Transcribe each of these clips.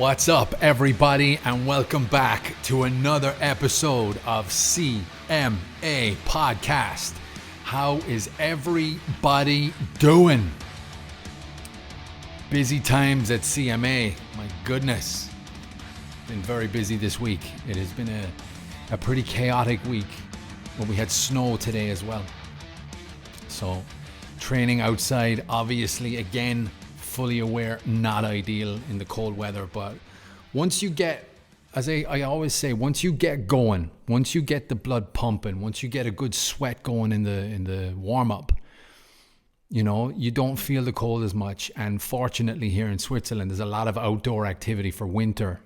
What's up, everybody, and welcome back to another episode of CMA Podcast. How is everybody doing? Busy times at CMA. My goodness. Been very busy this week. It has been a pretty chaotic week. But we had snow today as well. So training outside, obviously, again, fully aware, not ideal in the cold weather. But once you get, as I always say, once you get going, once you get the blood pumping, once you get a good sweat going in the warm-up, you know, you don't feel the cold as much. And fortunately here in Switzerland, there's a lot of outdoor activity for winter.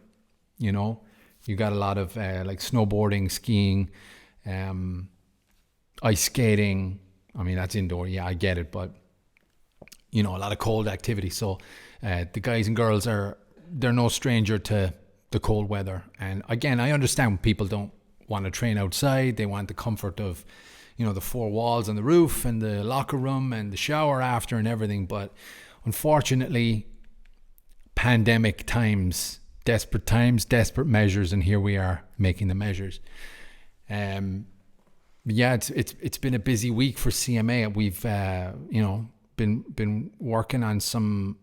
You know, you got a lot of like snowboarding, skiing, ice skating. I mean, that's indoor. Yeah, I get it. But, you know, a lot of cold activity. So the guys and girls they're no stranger to the cold weather. And again, I understand people don't want to train outside. They want the comfort of, you know, the four walls and the roof and the locker room and the shower after and everything. But unfortunately, pandemic times, desperate measures, and here we are making the measures. Yeah, it's been a busy week for CMA. We've been working on some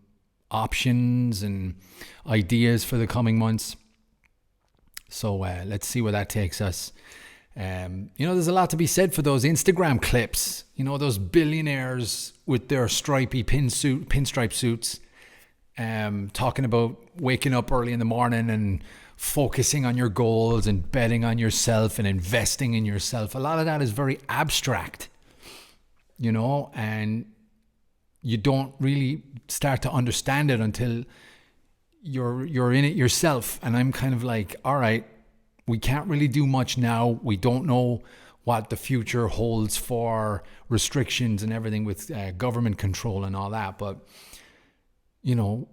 options and ideas for the coming months. So let's see where that takes us. There's a lot to be said for those Instagram clips. You know, those billionaires with their stripy pinstripe suits, talking about waking up early in the morning and focusing on your goals and betting on yourself and investing in yourself. A lot of that is very abstract, you know, and you don't really start to understand it until you're in it yourself. And I'm kind of like, all right, we can't really do much now. We don't know what the future holds for restrictions and everything with government control and all that. But, you know,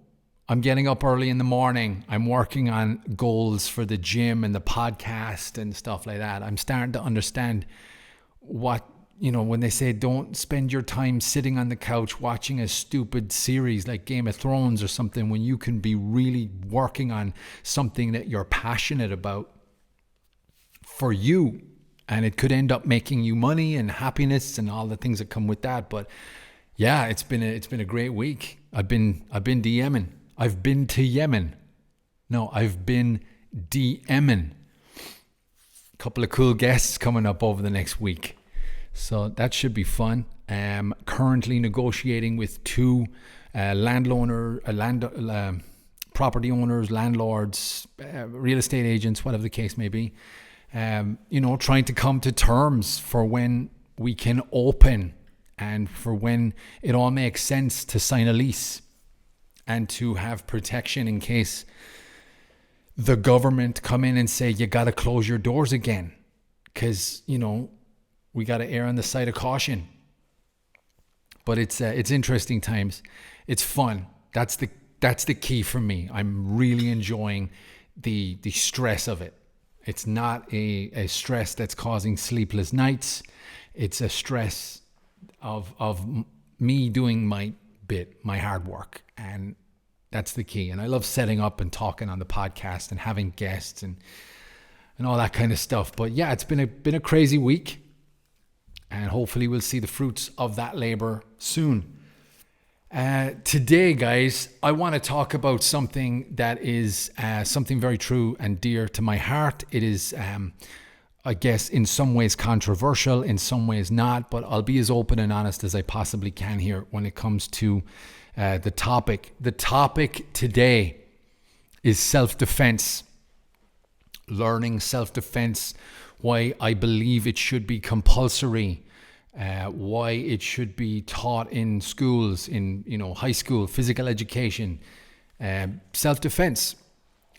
I'm getting up early in the morning. I'm working on goals for the gym and the podcast and stuff like that. I'm starting to understand what, you know, when they say don't spend your time sitting on the couch watching a stupid series like Game of Thrones or something, when you can be really working on something that you're passionate about for you, and it could end up making you money and happiness and all the things that come with that. But yeah, it's been a great week. I've been DMing. I've been to Yemen. No, I've been DMing. A couple of cool guests coming up over the next week. So that should be fun. Currently negotiating with two property owners, landlords, real estate agents, whatever the case may be. Trying to come to terms for when we can open and for when it all makes sense to sign a lease and to have protection in case the government come in and say, you got to close your doors again. Because, you know, we got to err on the side of caution. But it's interesting times. It's fun. That's the key for me. I'm really enjoying the stress of it. It's not a stress that's causing sleepless nights. It's a stress of me doing my bit, my hard work. And that's the key. And I love setting up and talking on the podcast and having guests and all that kind of stuff. But yeah, it's been a crazy week. And hopefully we'll see the fruits of that labor soon. Today, guys, I want to talk about something that is something very true and dear to my heart. It is, I guess, in some ways controversial, in some ways not, but I'll be as open and honest as I possibly can here when it comes to the topic. The topic today is self-defense. Learning self-defense, why I believe it should be compulsory, why it should be taught in schools, in high school, physical education, self-defense.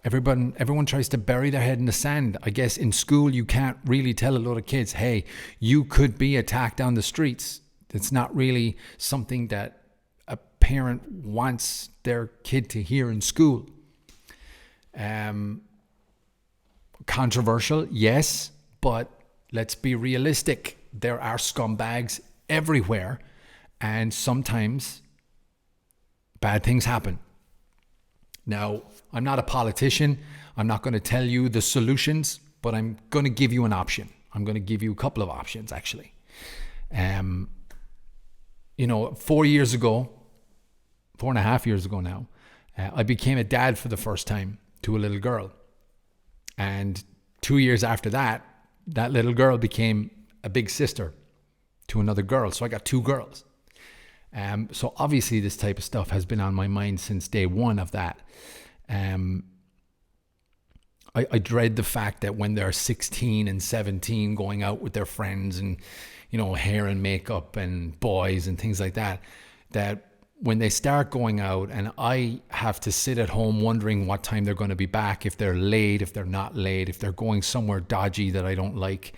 Everyone tries to bury their head in the sand. I guess in school you can't really tell a lot of kids, hey, you could be attacked on the streets. It's not really something that a parent wants their kid to hear in school. Controversial, yes, but let's be realistic. There are scumbags everywhere, and sometimes bad things happen. Now, I'm not a politician. I'm not going to tell you the solutions, but I'm going to give you an option. I'm going to give you a couple of options, actually. 4 years ago, 4.5 years ago now, I became a dad for the first time to a little girl. And 2 years after that, that little girl became a big sister to another girl. So I got 2 girls. So obviously this type of stuff has been on my mind since day one of that. I dread the fact that when they're 16 and 17 going out with their friends and, hair and makeup and boys and things like that, that when they start going out and I have to sit at home wondering what time they're going to be back, if they're late, if they're not late, if they're going somewhere dodgy that I don't like.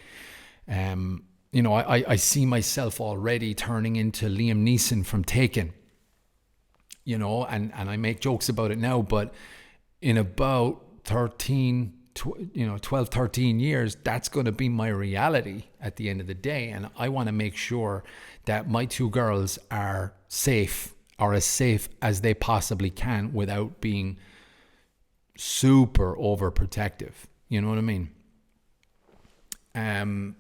I see myself already turning into Liam Neeson from Taken, and I make jokes about it now, but in about 12, 13 years, that's going to be my reality at the end of the day. And I want to make sure that my 2 girls are safe, or as safe as they possibly can without being super overprotective. You know what I mean? And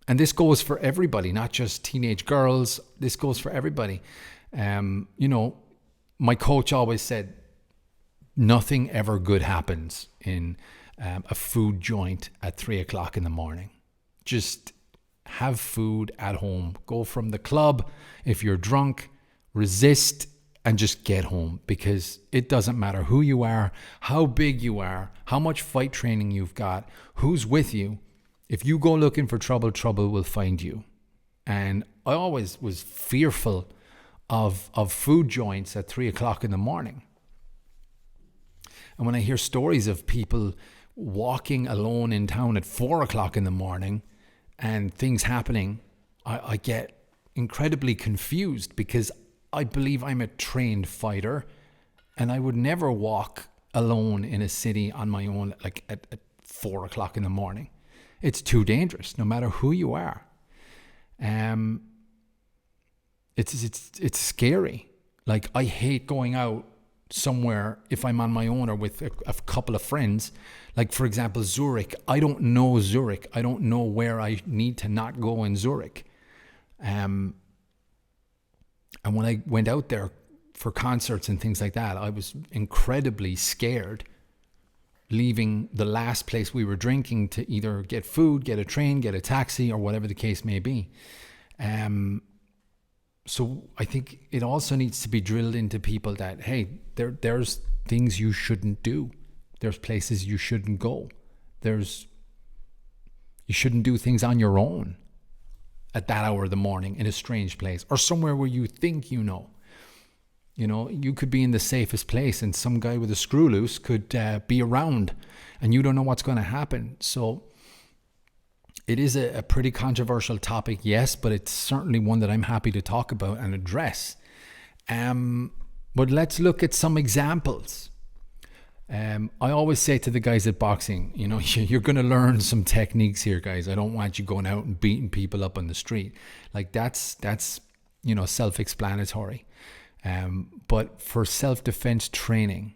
this goes for everybody, not just teenage girls. This goes for everybody. My coach always said, nothing ever good happens in a food joint at 3 o'clock in the morning. Just have food at home. Go from the club. If you're drunk, resist and just get home, because it doesn't matter who you are, how big you are, how much fight training you've got, who's with you. If you go looking for trouble, trouble will find you. And I always was fearful of food joints at 3 o'clock in the morning. And when I hear stories of people walking alone in town at 4 o'clock in the morning and things happening, I get incredibly confused, because I believe I'm a trained fighter and I would never walk alone in a city on my own, like at 4 o'clock in the morning. It's too dangerous, no matter who you are. It's scary. Like, I hate going out somewhere if I'm on my own or with a couple of friends. Like, for example, Zurich. I don't know Zurich. I don't know where I need to not go in Zurich. And when I went out there for concerts and things like that, I was incredibly scared leaving the last place we were drinking to either get food, get a train, get a taxi, or whatever the case may be. So I think it also needs to be drilled into people that, hey, there's things you shouldn't do. There's places you shouldn't go. You shouldn't do things on your own at that hour of the morning in a strange place or somewhere where you think you know. You could be in the safest place and some guy with a screw loose could be around and you don't know what's going to happen. So it is a pretty controversial topic, yes, but it's certainly one that I'm happy to talk about and address. But let's look at some examples. I always say to the guys at boxing, you're going to learn some techniques here, guys. I don't want you going out and beating people up on the street. Like that's self-explanatory. But for self-defense training,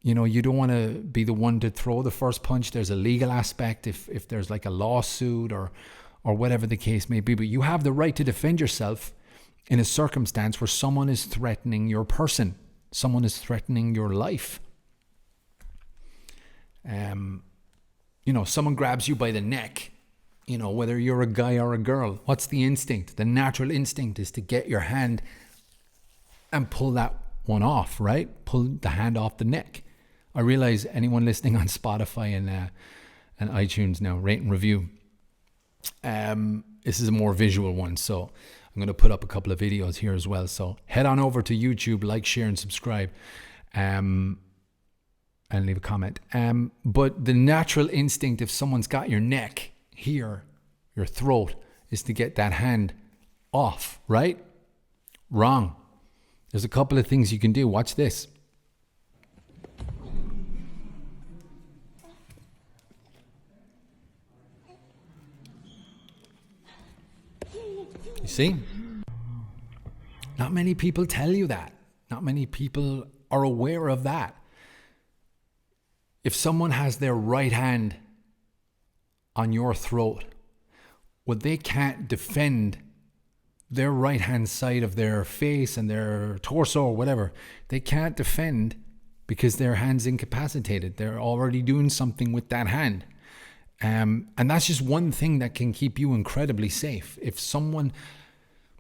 you don't want to be the one to throw the first punch. There's a legal aspect if there's like a lawsuit or whatever the case may be. But you have the right to defend yourself in a circumstance where someone is threatening your person. Someone is threatening your life. Someone grabs you by the neck, whether you're a guy or a girl. What's the instinct? The natural instinct is to get your hand and pull that one off, right? Pull the hand off the neck. I realize anyone listening on Spotify and iTunes now, rate and review. This is a more visual one, so I'm going to put up a couple of videos here as well. So head on over to YouTube, like, share, and subscribe, and leave a comment. But the natural instinct, if someone's got your neck here, your throat, is to get that hand off, right? Wrong. There's a couple of things you can do. Watch this. You see? Not many people tell you that. Not many people are aware of that. If someone has their right hand on your throat, well, they can't defend their right hand side of their face and their torso or whatever. They can't defend because their hand's incapacitated. They're already doing something with that hand. And that's just one thing that can keep you incredibly safe. If someone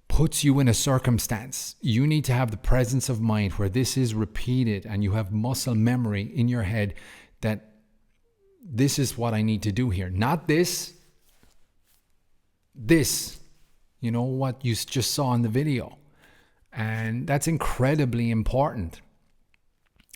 puts you in a circumstance, you need to have the presence of mind where this is repeated and you have muscle memory in your head that this is what I need to do here. Not this. You know, what you just saw in the video. And that's incredibly important.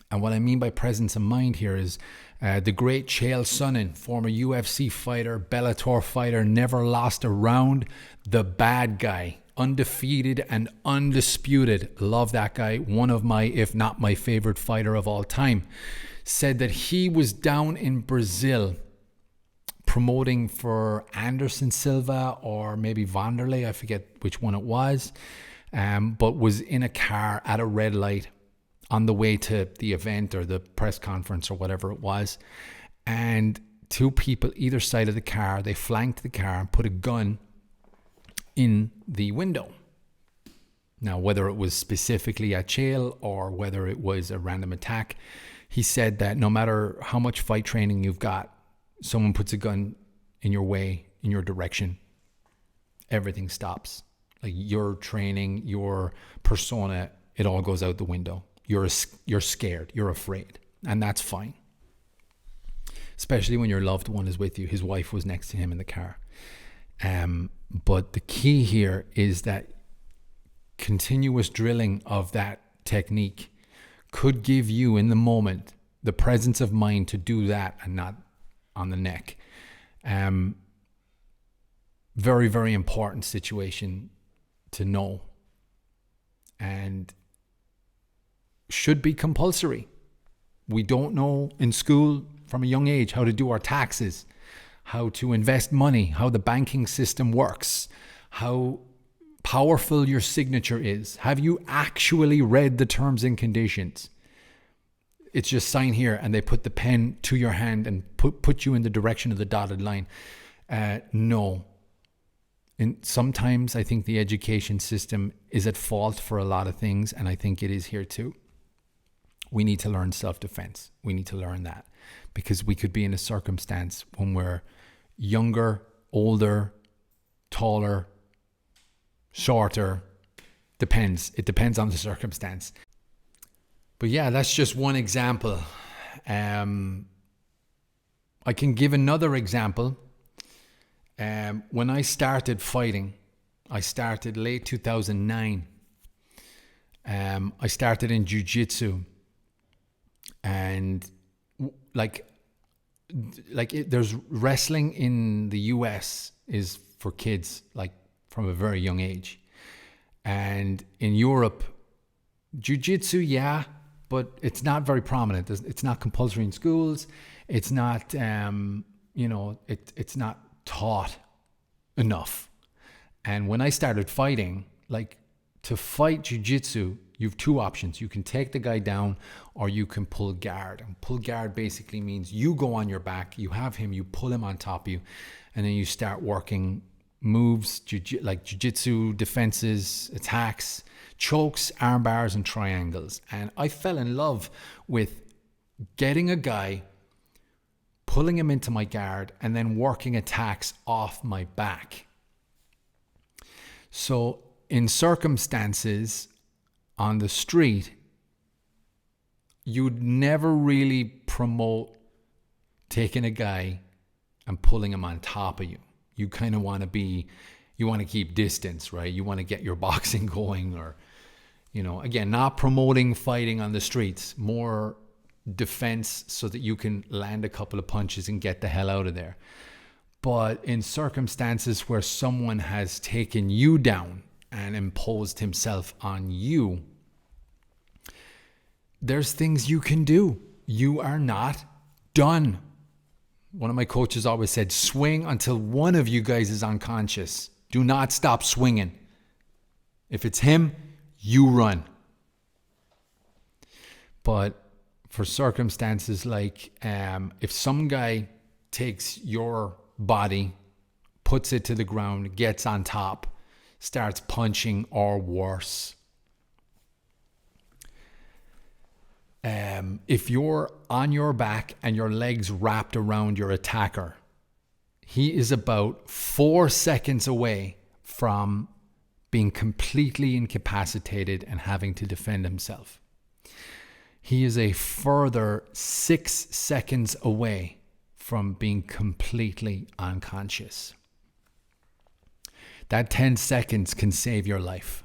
And what I mean by presence of mind here is the great Chael Sonnen, former UFC fighter, Bellator fighter, never lost a round, the bad guy, undefeated and undisputed. Love that guy. One of my, if not my favorite fighter of all time, said that he was down in Brazil promoting for Anderson Silva or maybe Vanderlei, I forget which one it was, but was in a car at a red light on the way to the event or the press conference or whatever it was. And two people either side of the car, they flanked the car and put a gun in the window. Now, whether it was specifically at Chael or whether it was a random attack, he said that no matter how much fight training you've got, someone puts a gun in your way, in your direction, everything stops. Like your training, your persona, it all goes out the window. You're scared, you're afraid, and that's fine. Especially when your loved one is with you. His wife was next to him in the car. But the key here is that continuous drilling of that technique could give you in the moment the presence of mind to do that and not on the neck. Very, very important situation to know, and should be compulsory. We don't know in school from a young age how to do our taxes, how to invest money, how the banking system works, how powerful your signature is. Have you actually read the terms and conditions? It's just sign here and they put the pen to your hand and put you in the direction of the dotted line. No. And sometimes I think the education system is at fault for a lot of things, and I think it is here too. We need to learn self-defense. We need to learn that because we could be in a circumstance when we're younger, older, taller, shorter. Depends. It depends on the circumstance. But yeah, that's just one example. I can give another example. When I started fighting, I started late 2009. I started in jiujitsu, and there's wrestling in the US is for kids, like from a very young age, and in Europe, jiujitsu, yeah. But it's not very prominent. It's not compulsory in schools. It's not, it's not taught enough. And when I started fighting, like to fight jiu-jitsu, you have two options. You can take the guy down or you can pull guard. And pull guard basically means you go on your back, you have him, you pull him on top of you, and then you start working moves, like jiu-jitsu, defenses, attacks, chokes, arm bars, and triangles. And I fell in love with getting a guy, pulling him into my guard, and then working attacks off my back. So in circumstances on the street, you'd never really promote taking a guy and pulling him on top of you. You kind of want to keep distance, right? You want to get your boxing going, or, again, not promoting fighting on the streets, more defense so that you can land a couple of punches and get the hell out of there. But in circumstances where someone has taken you down and imposed himself on you, there's things you can do. You are not done. One of my coaches always said, swing until one of you guys is unconscious. Do not stop swinging. If it's him, you run. But for circumstances like if some guy takes your body, puts it to the ground, gets on top, starts punching or worse. If you're on your back and your legs wrapped around your attacker, he is about 4 seconds away from being completely incapacitated and having to defend himself. He is a further 6 seconds away from being completely unconscious. That 10 seconds can save your life.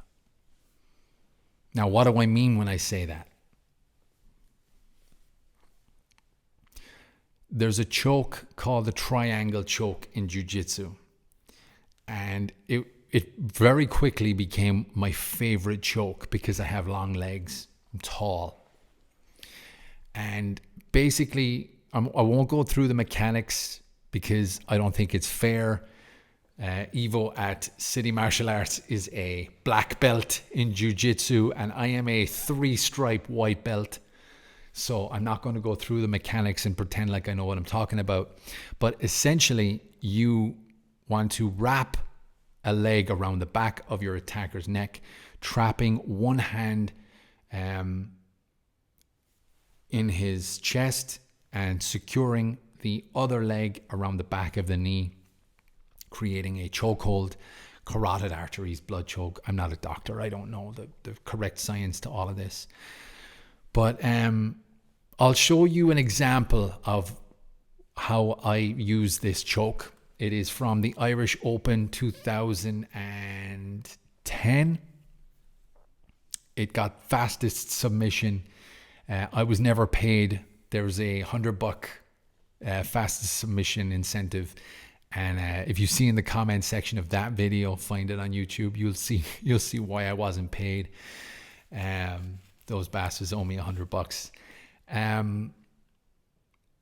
Now, what do I mean when I say that? There's a choke called the triangle choke in jiu-jitsu. And it very quickly became my favorite choke because I have long legs. I'm tall. And basically, I won't go through the mechanics because I don't think it's fair. Evo at City Martial Arts is a black belt in jiu-jitsu, and I am a 3-stripe white belt. So I'm not going to go through the mechanics and pretend like I know what I'm talking about. But essentially, you want to wrap a leg around the back of your attacker's neck, trapping one hand in his chest and securing the other leg around the back of the knee, creating a chokehold, carotid arteries, blood choke. I'm not a doctor. I don't know the correct science to all of this. But I'll show you an example of how I use this choke. It is from the Irish Open 2010. It got fastest submission. I was never paid. There was a $100 fastest submission incentive. And if you see in the comment section of that video, find it on YouTube, you'll see why I wasn't paid. Those bastards owe me $100.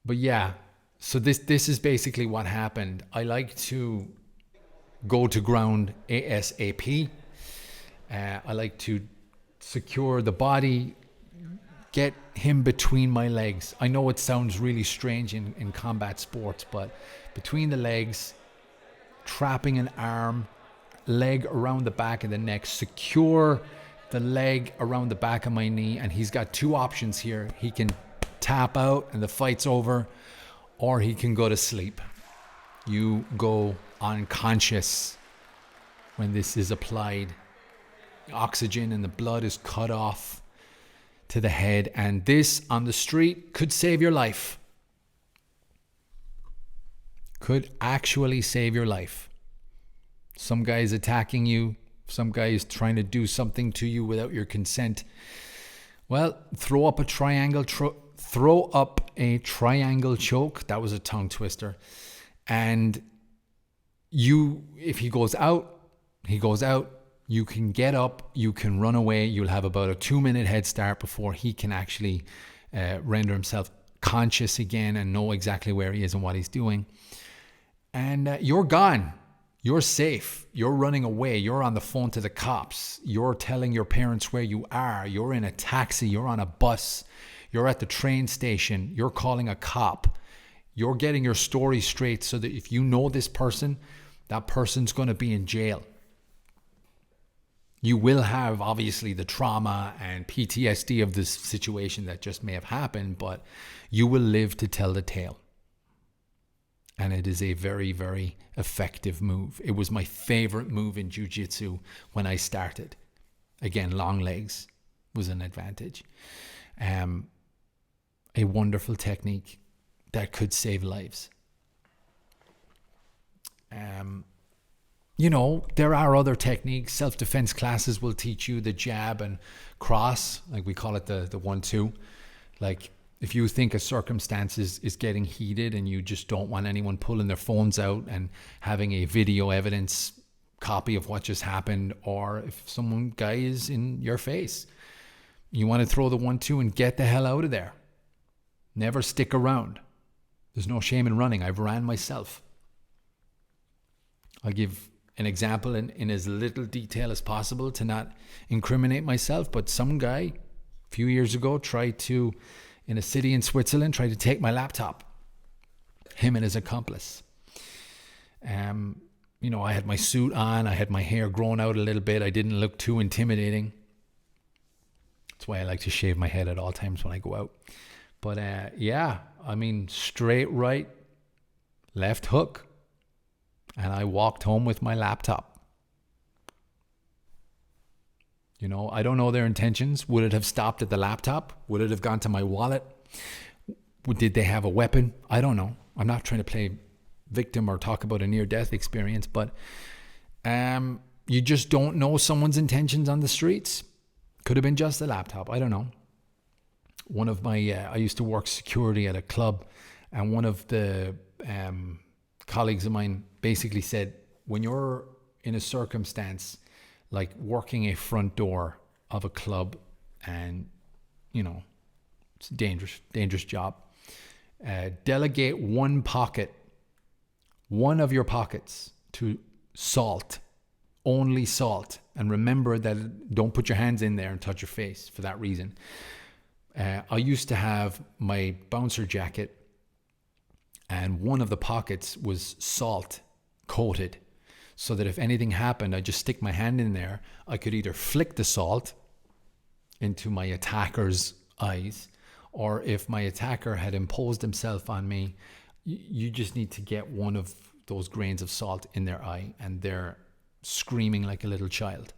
But yeah, so this is basically what happened. I like to go to ground ASAP. I like to secure the body, get him between my legs. I know it sounds really strange in combat sports, but between the legs, trapping an arm, leg around the back of the neck, secure the leg around the back of my knee, and he's got two options here. He can tap out and the fight's over, or he can go to sleep. You go unconscious when this is applied. Oxygen and the blood is cut off to the head, and this on the street could save your life. Could actually save your life. Some guy is attacking you. Some guy is trying to do something to you without your consent. Well, throw up a triangle choke. That was a tongue twister. And if he goes out, he goes out. You can get up, you can run away. You'll have about a 2-minute head start before he can actually render himself conscious again and know exactly where he is and what he's doing. And you're gone. You're safe. You're running away. You're on the phone to the cops. You're telling your parents where you are. You're in a taxi. You're on a bus. You're at the train station. You're calling a cop. You're getting your story straight so that if you know this person, that person's going to be in jail. You will have, obviously, the trauma and PTSD of this situation that just may have happened, but you will live to tell the tale. And it is a very, very effective move. It was my favorite move in jiu-jitsu when I started. Again, long legs was an advantage. A wonderful technique that could save lives. There are other techniques. Self-defense classes will teach you the jab and cross, like we call it the 1-2. Like if you think a circumstance is getting heated and you just don't want anyone pulling their phones out and having a video evidence copy of what just happened, or if some guy is in your face, you want to throw the 1-2 and get the hell out of there. Never stick around. There's no shame in running. I've ran myself. I'll give an example in as little detail as possible to not incriminate myself, but some guy a few years ago, tried to, in a city in Switzerland, tried to take my laptop. Him and his accomplice. You know, I had my suit on. I had my hair grown out a little bit. I didn't look too intimidating. That's why I like to shave my head at all times when I go out. But yeah, I mean, straight right, left hook. And I walked home with my laptop. You know, I don't know their intentions. Would it have stopped at the laptop? Would it have gone to my wallet? Did they have a weapon? I don't know. I'm not trying to play victim or talk about a near-death experience, but you just don't know someone's intentions on the streets. Could have been just a laptop. I don't know. One of my, I used to work security at a club, and one of the colleagues of mine basically said, when you're in a circumstance like working a front door of a club, and, you know, it's a dangerous job, delegate one of your pockets to salt, only salt. And remember that don't put your hands in there and touch your face for that reason. I used to have my bouncer jacket, and one of the pockets was salt coated, so that if anything happened, I just stick my hand in there. I could either flick the salt into my attacker's eyes, or if my attacker had imposed himself on me, you just need to get one of those grains of salt in their eye, and they're screaming like a little child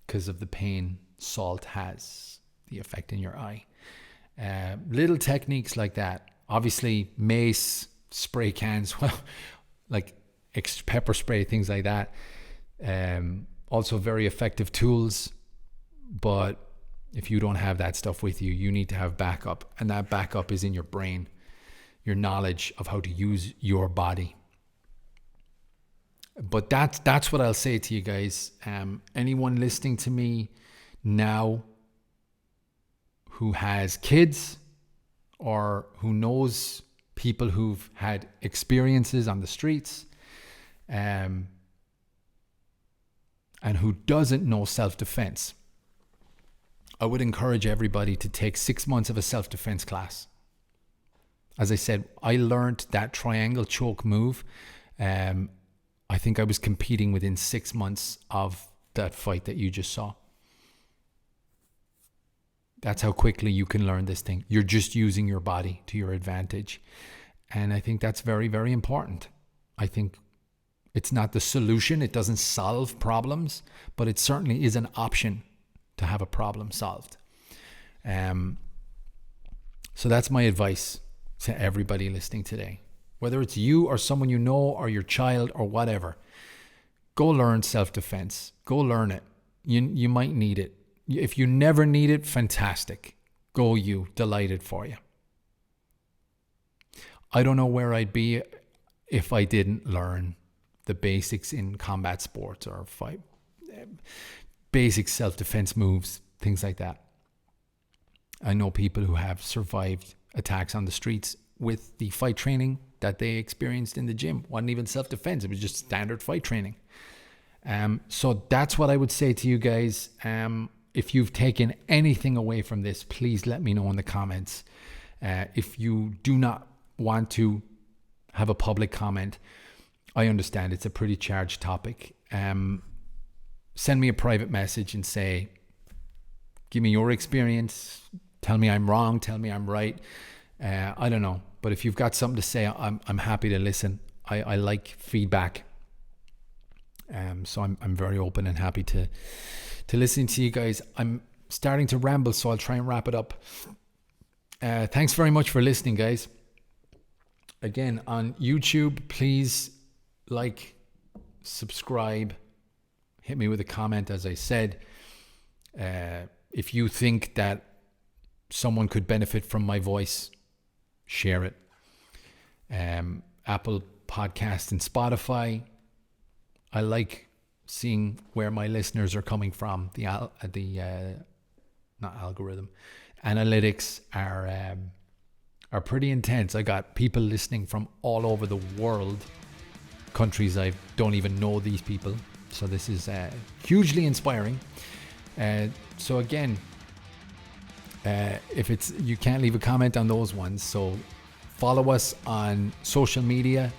because of the pain salt has, the effect in your eye. Little techniques like that. Obviously, mace, spray cans, well, like pepper spray, things like that. Also very effective tools. But if you don't have that stuff with you, you need to have backup. And that backup is in your brain, your knowledge of how to use your body. But that's what I'll say to you guys. Anyone listening to me now who has kids or who knows people who've had experiences on the streets, and who doesn't know self-defense, I would encourage everybody to take 6 months of a self-defense class. As I said, I learned that triangle choke move. I think I was competing within 6 months of that fight that you just saw. That's how quickly you can learn this thing. You're just using your body to your advantage. And I think that's very, very important. I think it's not the solution. It doesn't solve problems, but it certainly is an option to have a problem solved. So that's my advice to everybody listening today. Whether it's you or someone you know or your child or whatever, go learn self-defense. Go learn it. You might need it. If you never need it, fantastic. Go you. Delighted for you. I don't know where I'd be if I didn't learn the basics in combat sports or fight, basic self-defense moves, things like that. I know people who have survived attacks on the streets with the fight training that they experienced in the gym. It wasn't even self-defense. It was just standard fight training. So that's what I would say to you guys. If you've taken anything away from this, please let me know in the comments. If you do not want to have a public comment, I understand it's a pretty charged topic. Send me a private message and say, give me your experience. Tell me I'm wrong. Tell me I'm right. I don't know. But if you've got something to say, I'm happy to listen. I like feedback. So I'm very open and happy to listen to you guys. I'm starting to ramble, so I'll try and wrap it up. Thanks very much for listening, guys. Again, on YouTube, please like, subscribe, hit me with a comment, as I said. If you think that someone could benefit from my voice, share it. Apple Podcast and Spotify. I like seeing where my listeners are coming from. The not algorithm, analytics are pretty intense. I got people listening from all over the world, countries I don't even know these people. So this is hugely inspiring. So again, If it's, you can't leave a comment on those ones. So follow us on social media.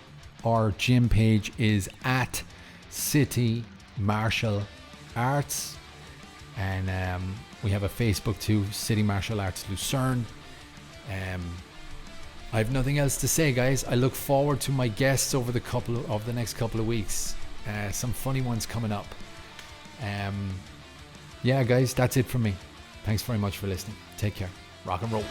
Our gym page is at City Martial Arts, and we have a Facebook too, City Martial Arts Lucerne. I have nothing else to say, guys. I look forward to my guests over the next couple of weeks. Some funny ones coming up. Yeah, guys, that's it from me. Thanks very much for listening. Take care. Rock and roll.